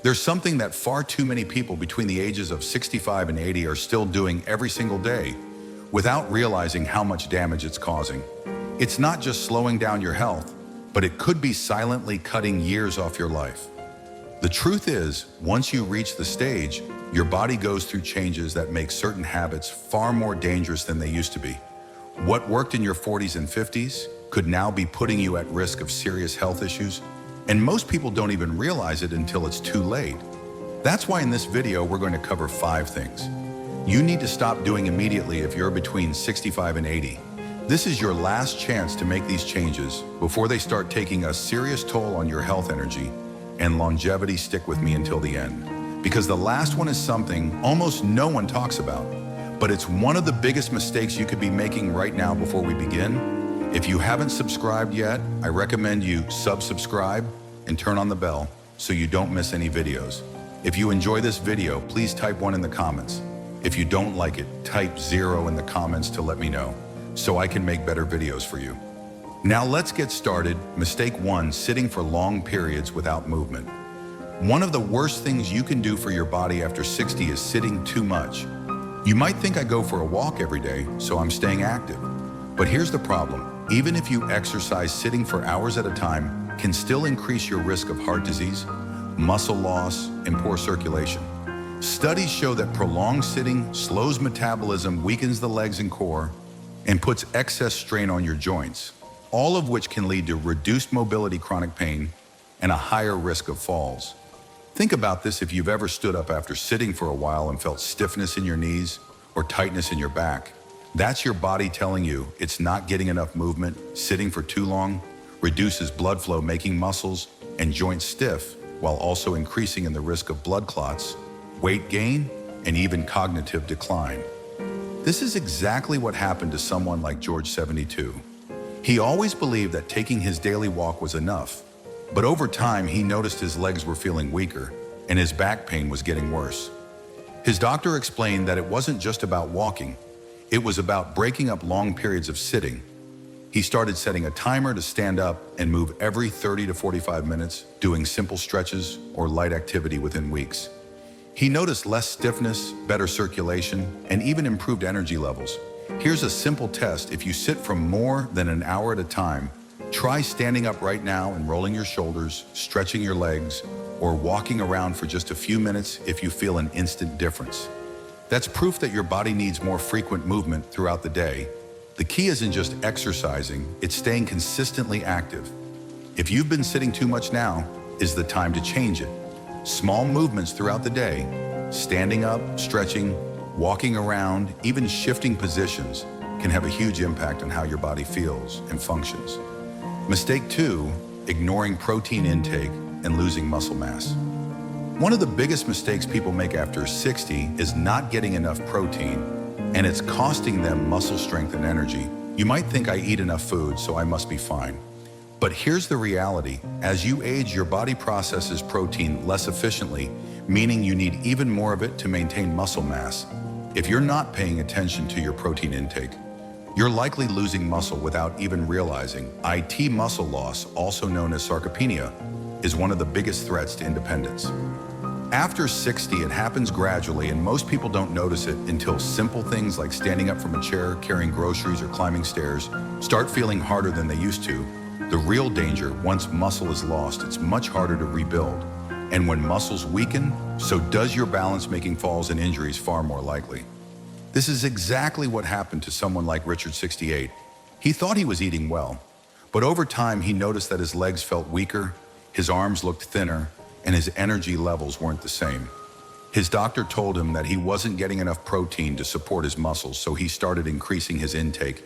There's something that far too many people between the ages of 65 and 80 are still doing every single day without realizing how much damage it's causing. It's not just slowing down your health, but it could be silently cutting years off your life. The truth is, once you reach the stage, your body goes through changes that make certain habits far more dangerous than they used to be. What worked in your 40s and 50s could now be putting you at risk of serious health issues, and most people don't even realize it until it's too late. That's why in this video we're going to cover 5 things you need to stop doing immediately if you're between 65 and 80. This is your last chance to make these changes before they start taking a serious toll on your health, energy, and longevity. Stick with me until the end, because the last one is something almost no one talks about, but it's one of the biggest mistakes you could be making right now. Before we begin, if you haven't subscribed yet, I recommend you subscribe and turn on the bell so you don't miss any videos. If you enjoy this video, please type 1 in the comments. If you don't like it, type 0 in the comments to let me know, so I can make better videos for you. Now let's get started. Mistake 1, sitting for long periods without movement. One of the worst things you can do for your body after 60 is sitting too much. You might think I go for a walk every day, so I'm staying active. But here's the problem. Even if you exercise, sitting for hours at a time can still increase your risk of heart disease, muscle loss, and poor circulation. Studies show that prolonged sitting slows metabolism, weakens the legs and core, and puts excess strain on your joints, all of which can lead to reduced mobility, chronic pain, and a higher risk of falls. Think about this: if you've ever stood up after sitting for a while and felt stiffness in your knees or tightness in your back, that's your body telling you it's not getting enough movement. Sitting for too long reduces blood flow, making muscles and joints stiff, while also increasing in the risk of blood clots, weight gain, and even cognitive decline. This is exactly what happened to someone like George, 72. He always believed that taking his daily walk was enough, but over time he noticed his legs were feeling weaker and his back pain was getting worse. His doctor explained that it wasn't just about walking, it was about breaking up long periods of sitting. He started setting a timer to stand up and move every 30 to 45 minutes, doing simple stretches or light activity within weeks. He noticed less stiffness, better circulation, and even improved energy levels. Here's a simple test. If you sit for more than an hour at a time, try standing up right now and rolling your shoulders, stretching your legs, or walking around for just a few minutes if you feel an instant difference. That's proof that your body needs more frequent movement throughout the day. The key isn't just exercising, it's staying consistently active. If you've been sitting too much, now is the time to change it. Small movements throughout the day, standing up, stretching, walking around, even shifting positions, can have a huge impact on how your body feels and functions. Mistake 2, ignoring protein intake and losing muscle mass. One of the biggest mistakes people make after 60 is not getting enough protein, and it's costing them muscle strength and energy. You might think, I eat enough food, so I must be fine. But here's the reality. As you age, your body processes protein less efficiently, meaning you need even more of it to maintain muscle mass. If you're not paying attention to your protein intake, you're likely losing muscle without even realizing. Muscle loss, also known as sarcopenia, is one of the biggest threats to independence. After 60, it happens gradually, and most people don't notice it until simple things like standing up from a chair, carrying groceries, or climbing stairs start feeling harder than they used to. The real danger: once muscle is lost, it's much harder to rebuild. And when muscles weaken, so does your balance, making falls and injuries far more likely. This is exactly what happened to someone like Richard, 68. He thought he was eating well, but over time he noticed that his legs felt weaker, his arms looked thinner, and his energy levels weren't the same. His doctor told him that he wasn't getting enough protein to support his muscles, so he started increasing his intake,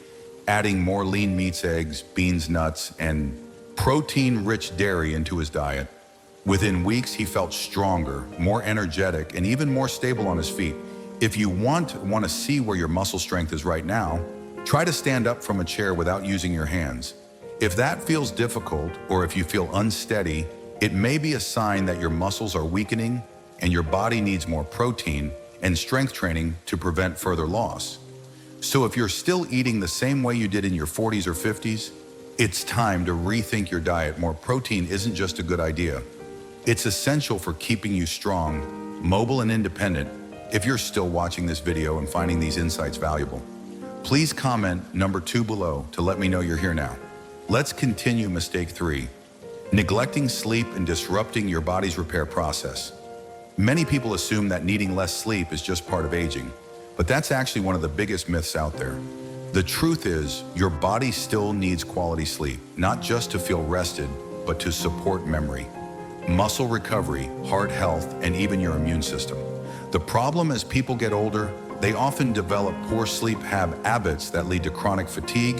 adding more lean meats, eggs, beans, nuts, and protein-rich dairy into his diet. Within weeks, he felt stronger, more energetic, and even more stable on his feet. If you want to see where your muscle strength is right now, try to stand up from a chair without using your hands. If that feels difficult, or if you feel unsteady, it may be a sign that your muscles are weakening and your body needs more protein and strength training to prevent further loss. So if you're still eating the same way you did in your 40s or 50s, it's time to rethink your diet. More protein isn't just a good idea. It's essential for keeping you strong, mobile, and independent. If you're still watching this video and finding these insights valuable, please comment number 2 below to let me know you're here now. Let's continue mistake 3. Neglecting sleep and disrupting your body's repair process. Many people assume that needing less sleep is just part of aging, but that's actually one of the biggest myths out there. The truth is, your body still needs quality sleep, not just to feel rested, but to support memory, muscle recovery, heart health, and even your immune system. The problem as people get older, they often develop poor sleep habits that lead to chronic fatigue,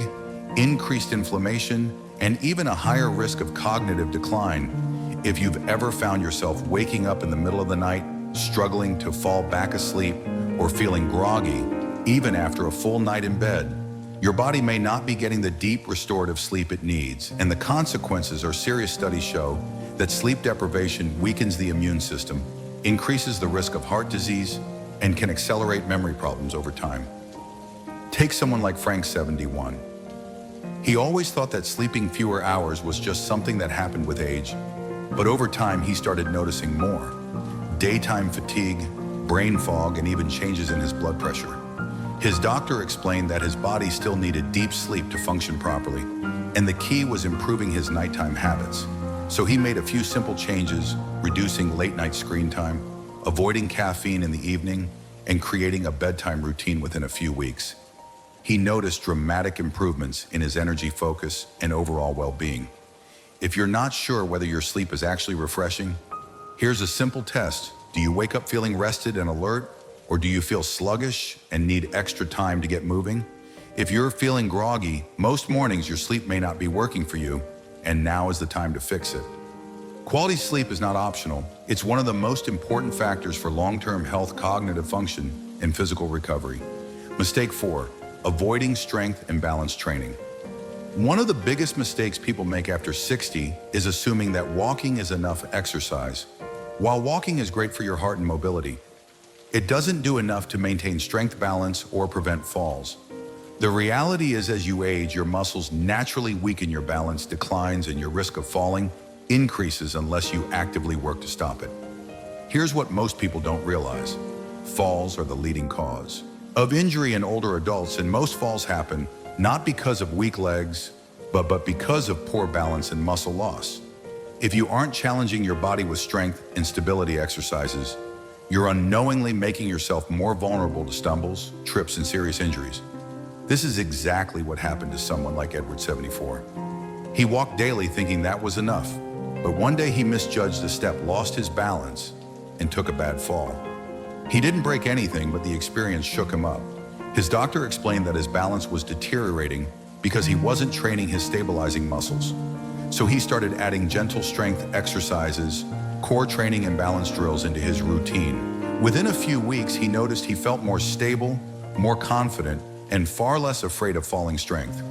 increased inflammation, and even a higher risk of cognitive decline. If you've ever found yourself waking up in the middle of the night, struggling to fall back asleep, or feeling groggy, even after a full night in bed, your body may not be getting the deep restorative sleep it needs, and the consequences are serious. Studies show that sleep deprivation weakens the immune system, increases the risk of heart disease, and can accelerate memory problems over time. Take someone like Frank, 71. He always thought that sleeping fewer hours was just something that happened with age, but over time he started noticing more: daytime fatigue, brain fog, and even changes in his blood pressure. His doctor explained that his body still needed deep sleep to function properly, and the key was improving his nighttime habits. So he made a few simple changes, reducing late-night screen time, avoiding caffeine in the evening, and creating a bedtime routine. Within a few weeks, he noticed dramatic improvements in his energy, focus, and overall well-being. If you're not sure whether your sleep is actually refreshing, here's a simple test. Do you wake up feeling rested and alert, or do you feel sluggish and need extra time to get moving? If you're feeling groggy, most mornings your sleep may not be working for you, and now is the time to fix it. Quality sleep is not optional. It's one of the most important factors for long-term health, cognitive function, and physical recovery. Mistake 4, avoiding strength and balance training. One of the biggest mistakes people make after 60 is assuming that walking is enough exercise. While walking is great for your heart and mobility, it doesn't do enough to maintain strength, balance, or prevent falls. The reality is, as you age, your muscles naturally weaken, your balance declines, and your risk of falling increases unless you actively work to stop it. Here's what most people don't realize: falls are the leading cause of injury in older adults, and most falls happen not because of weak legs, but because of poor balance and muscle loss. If you aren't challenging your body with strength and stability exercises, you're unknowingly making yourself more vulnerable to stumbles, trips, and serious injuries. This is exactly what happened to someone like Edward, 74. He walked daily thinking that was enough, but one day he misjudged a step, lost his balance, and took a bad fall. He didn't break anything, but the experience shook him up. His doctor explained that his balance was deteriorating because he wasn't training his stabilizing muscles. So he started adding gentle strength exercises, core training, and balance drills into his routine. Within a few weeks, he noticed he felt more stable, more confident, and far less afraid of falling. Strength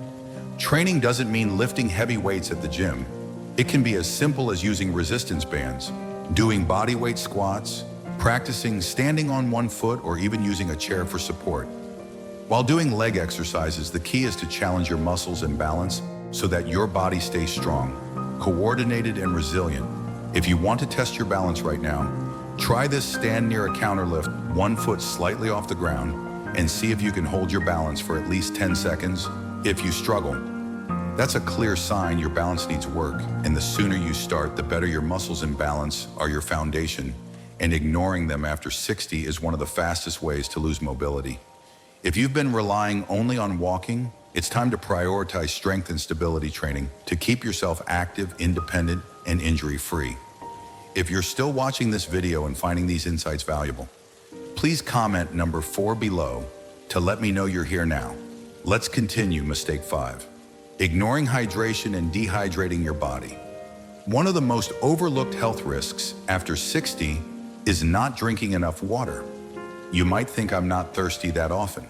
training doesn't mean lifting heavy weights at the gym. It can be as simple as using resistance bands, doing bodyweight squats, practicing standing on one foot, or even using a chair for support. While doing leg exercises, the key is to challenge your muscles and balance so that your body stays strong, coordinated, and resilient. If you want to test your balance right now, try this: stand near a counter, lift one foot slightly off the ground, and see if you can hold your balance for at least 10 seconds. If you struggle, that's a clear sign your balance needs work, and the sooner you start, the better. Your muscles and balance are your foundation, and ignoring them after 60 is one of the fastest ways to lose mobility. If you've been relying only on walking, it's time to prioritize strength and stability training to keep yourself active, independent, and injury-free. If you're still watching this video and finding these insights valuable, please comment number 4 below to let me know you're here now. Let's continue mistake 5. Ignoring hydration and dehydrating your body. One of the most overlooked health risks after 60 is not drinking enough water. You might think, I'm not thirsty that often,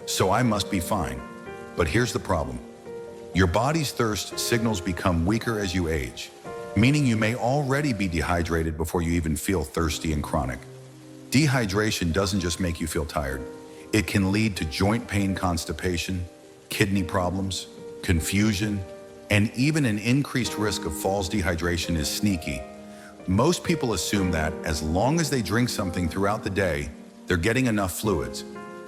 so I must be fine. But here's the problem. Your body's thirst signals become weaker as you age, meaning you may already be dehydrated before you even feel thirsty and chronic. Dehydration doesn't just make you feel tired. It can lead to joint pain, constipation, kidney problems, confusion, and even an increased risk of falls. Dehydration is sneaky, Most people assume that as long as they drink something throughout the day, they're getting enough fluids.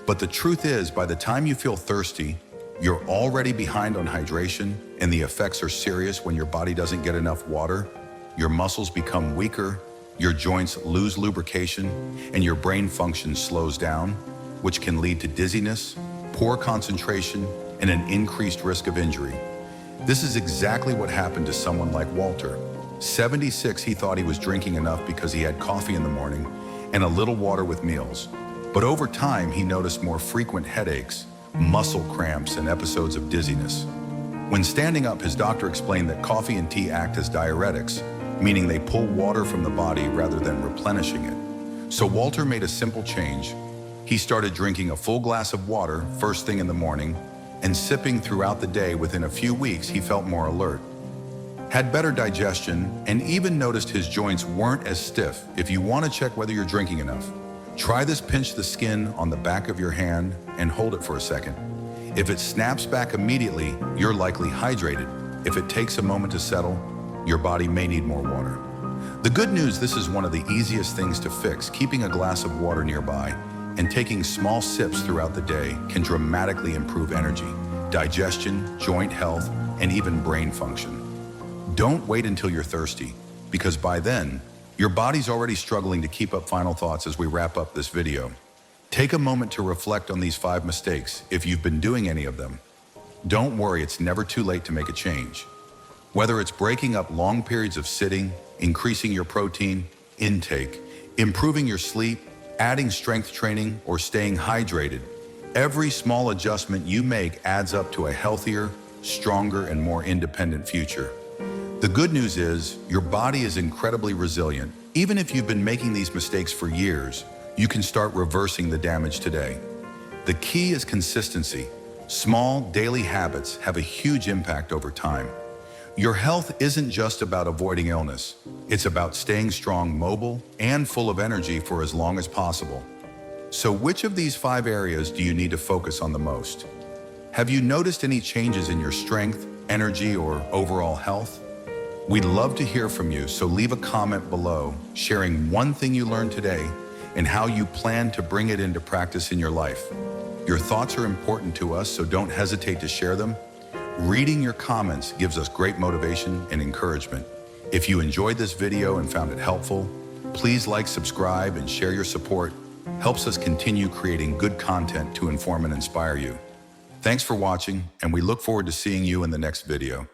But the truth is, by the time you feel thirsty, you're already behind on hydration, and the effects are serious when your body doesn't get enough water. Your muscles become weaker, your joints lose lubrication, and your brain function slows down, which can lead to dizziness, poor concentration, and an increased risk of injury. This is exactly what happened to someone like Walter. 76, he thought he was drinking enough because he had coffee in the morning and a little water with meals. But over time, he noticed more frequent headaches, muscle cramps, and episodes of dizziness. When standing up, his doctor explained that coffee and tea act as diuretics, meaning they pull water from the body rather than replenishing it. So Walter made a simple change. He started drinking a full glass of water first thing in the morning and sipping throughout the day. Within a few weeks, he felt more alert, had better digestion, and even noticed his joints weren't as stiff. If you want to check whether you're drinking enough, try this: pinch the skin on the back of your hand and hold it for a second. If it snaps back immediately, you're likely hydrated. If it takes a moment to settle, your body may need more water. The good news: this is one of the easiest things to fix. Keeping a glass of water nearby and taking small sips throughout the day can dramatically improve energy, digestion, joint health, and even brain function. Don't wait until you're thirsty, because by then, your body's already struggling to keep up. Final thoughts as we wrap up this video. Take a moment to reflect on these 5 mistakes if you've been doing any of them. Don't worry, it's never too late to make a change. Whether it's breaking up long periods of sitting, increasing your protein intake, improving your sleep, adding strength training, or staying hydrated, every small adjustment you make adds up to a healthier, stronger, and more independent future. The good news is, your body is incredibly resilient. Even if you've been making these mistakes for years, you can start reversing the damage today. The key is consistency. Small, daily habits have a huge impact over time. Your health isn't just about avoiding illness. It's about staying strong, mobile, and full of energy for as long as possible. So which of these 5 areas do you need to focus on the most? Have you noticed any changes in your strength, energy, or overall health? We'd love to hear from you, so leave a comment below sharing one thing you learned today and how you plan to bring it into practice in your life. Your thoughts are important to us, so don't hesitate to share them. Reading your comments gives us great motivation and encouragement. If you enjoyed this video and found it helpful, please like, subscribe, and share. Your support helps us continue creating good content to inform and inspire you. Thanks for watching, and we look forward to seeing you in the next video.